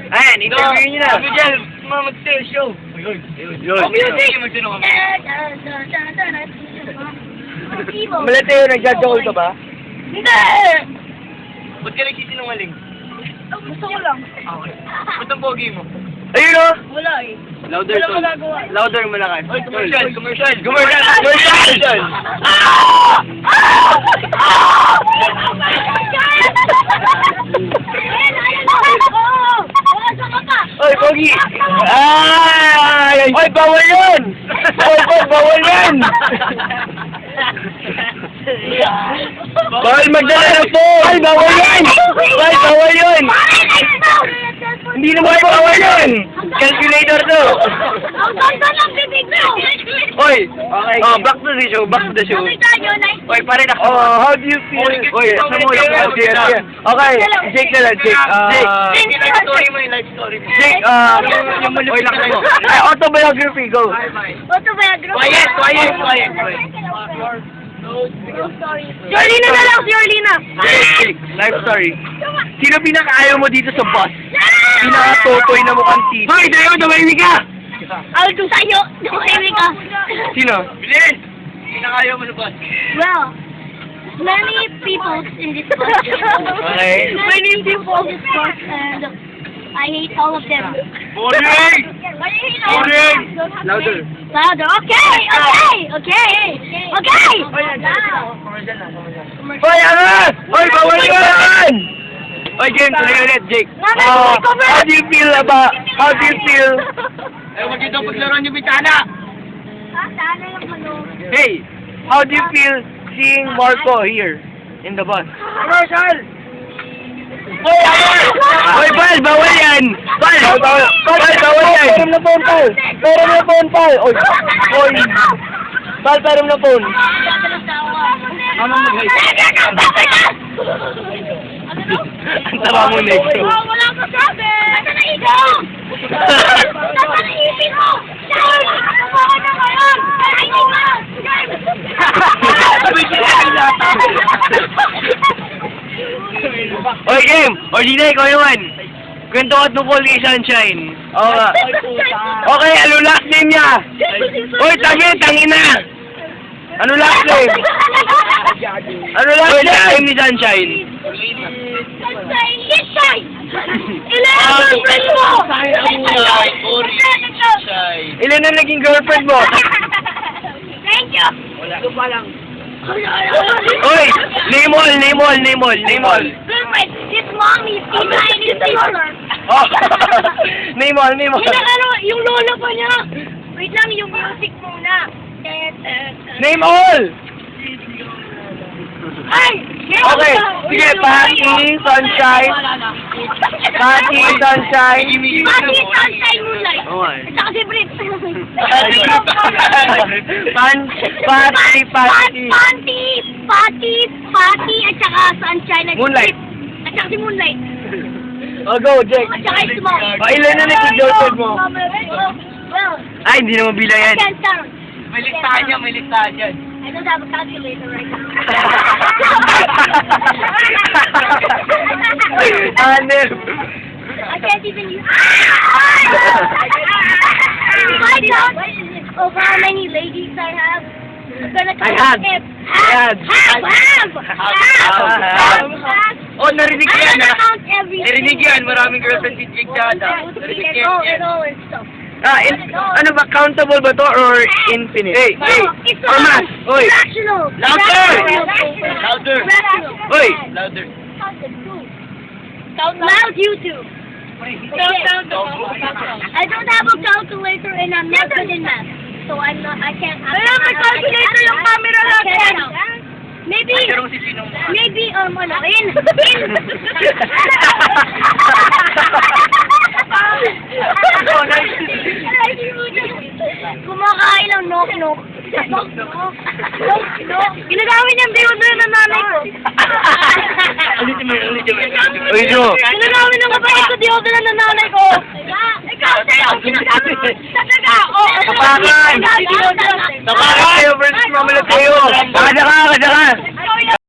Ayan, interviewin nyo na. Sabi dyan, mag-tail show. Yun. Music! Magtanong kami. Malateo, nagja-joke ka ba? Hindi! Ba't ka nagsisinungaling? Gusto ko lang. Okay. Ba't ang pogi mo? Ayun o! Wala eh. Louder, Wala tol. magagawa. Louder, malakas. Oy, commercial! Commercial! Oy, pogi! Ay! Oy, bawal yun! Oy, bawal yan! Bawal magdala ng phone! Ay, bawal yan! Ay, bawal yun! Hindi naman bawal yun! Calculator to! Ang ganda ng bibig mo! Oy! Okay. Oh, back to the show, back to the show. Nakita nyo, nice. Oy, pare na. Oh, how do you feel? Oy, sa mo yung Okay, Jake na lang, Jake. Yung life story mo, yung life story mo. Jake, oy, lakay mo. Ay, autobiography, go. Autobiography. Quiet. Si Orlina na lang, si Orlina. Jake, life story. Sino pinaka-ayaw mo dito sa bus? Pinaka-totoy na mukhang tito. Hoy, tayo, tumahimik ka! Aldo sa'yo, dumahimik ka. Sino? Bilis! Pinakayaw mo sa bus. Well, many people in this bus. Okay. Many people in this bus, and I hate all of them. Boring! Boring! Louder. Louder. Okay. Hoy, angas! Hoy, bawal yan! Hoy, James, tuloy ulit, Jake. How do you feel? Ay, huwag dito paglaro niyo bitana! Hey, how do you feel seeing Marco here in the bus? Commercial! Hoy, Pal, bawal yan! Pal, bawal yan! Param na phone, Pal! Oy, Pal, param na phone. Mamang mag-high. Ang tara mo, Negro. Wala ka sabi! Nasa na ikaw? Nasa na ipin mo? Dahil! Kumawa na ngayon! Ay, Oy, game! Ordina, ikaw naman! Kwento ka tungkol kay Sunshine. Oo nga. Okay, ano last name niya? Oy, tangina! Ano last name? Ano last name ni Sunshine? Ilan na naging girlfriend mo? Thank you! Ito pa lang. Oy! Name all! Girlfriend, his mommy, Tina, and his sister. Oh. Name all! Yung lola pa niya. Wait lang, yung music muna. Name all! Ay! Okay, sige, Patty, Sunshine. Patty, Sunshine. Patty, Sunshine, Moonlight. Okay. At saka si Brit. Patty, at saka Sunshine. At Moonlight. At saka si Moonlight. Oh, go, Jake. At saka si Mom. Oh, ilan na naging girlfriend mo? Well, Ay, hindi na mabilang yan. I can't count. May listahan yan. I don't have a calculator right now. Hanep. I can't even use. I count of how many ladies I have. I'm gonna count it. Half. Oh, narinig I'm yan gonna ha? count every. Narinig yan, maraming girlfriend si Jake Dada. Narinig yan. And stuff. Ano ba, countable ba to or infinite? Hey, It's or math? Oy, rational. Louder. Rational. oy. Louder. Loud YouTube. I don't have a calculator and I'm not good in math. So I can't. May calculator yung camera natin. Maybe, kumakain ng nok-nok. Ginagamit niyang deodorant ng nanay ko. Ulitin mo. Oy, Jo. Ginagamit ng kapatid ko deodorant ng nanay ko. Ikaw, sa'yo. Talaga. Tapakan! Tapakan! Tapakan! Tapakan! Tapakan! Tapakan! Tapakan! Tapakan!